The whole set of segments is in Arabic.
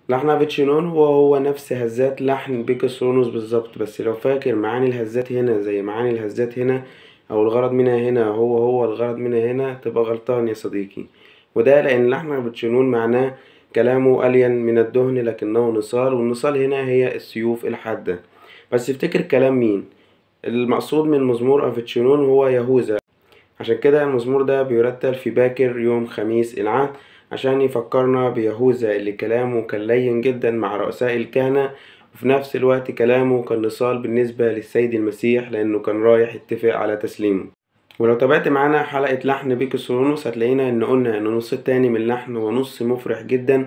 لحن افيتشينون هو نفس هزات لحن بيكاسونوس بالظبط، بس لو فاكر معاني الهزات هنا زي معاني الهزات هنا او الغرض منها هنا هو الغرض منها هنا، تبقى غلطان يا صديقي. وده لان لحن افيتشينون معناه كلامه ألين من الدهن لكنه نصال، والنصال هنا هي السيوف الحادة. بس افتكر كلام مين المقصود من مزمور افيتشينون؟ هو يهوذا. عشان كده المزمور ده بيرتل في باكر يوم خميس العهد عشان يفكرنا بيهوذا اللي كلامه كان لين جدا مع رؤساء الكهنة، وفي نفس الوقت كلامه كان نصال بالنسبة للسيد المسيح لأنه كان رايح يتفق على تسليمه. ولو تابعت معانا حلقة لحن بيكسرونوس هتلاقينا إن قلنا إن النص التاني من اللحن هو نص مفرح جدا،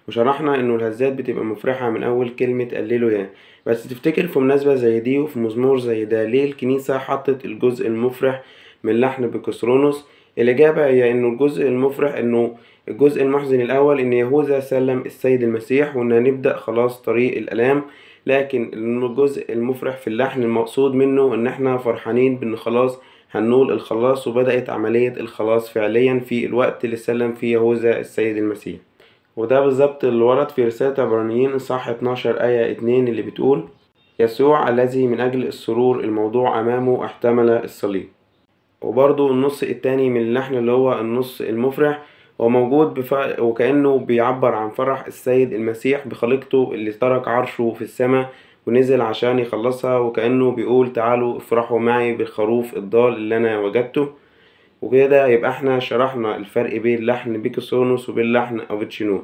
وشرحنا إنه الهزات بتبقى مفرحة من أول كلمة هللويا. بس تفتكر في مناسبة زي دي وفي مزمور زي ده ليه الكنيسة حطت الجزء المفرح من لحن بيكسرونوس؟ الإجابة هي إنه الجزء المفرح إنه الجزء المحزن الأول إن يهوذا سلم السيد المسيح وإن هنبدأ خلاص طريق الآلام، لكن الجزء المفرح في اللحن المقصود منه إن إحنا فرحانين بإن خلاص هنقول الخلاص، وبدأت عملية الخلاص فعليا في الوقت اللي سلم فيه يهوذا السيد المسيح. وده بالظبط اللي ورد في رسالة عبرانيين إصحاح 12 آية 2 اللي بتقول: يسوع الذي من أجل السرور الموضوع أمامه احتمل الصليب. وبرضو النص التاني من اللحن اللي هو النص المفرح هو موجود وكأنه بيعبر عن فرح السيد المسيح بخليقته اللي ترك عرشه في السماء ونزل عشان يخلصها، وكأنه بيقول تعالوا افرحوا معي بالخروف الضال اللي أنا وجدته. وكده يبقى احنا شرحنا الفرق بين لحن بيكاسونوس وبين لحن افيتشينو.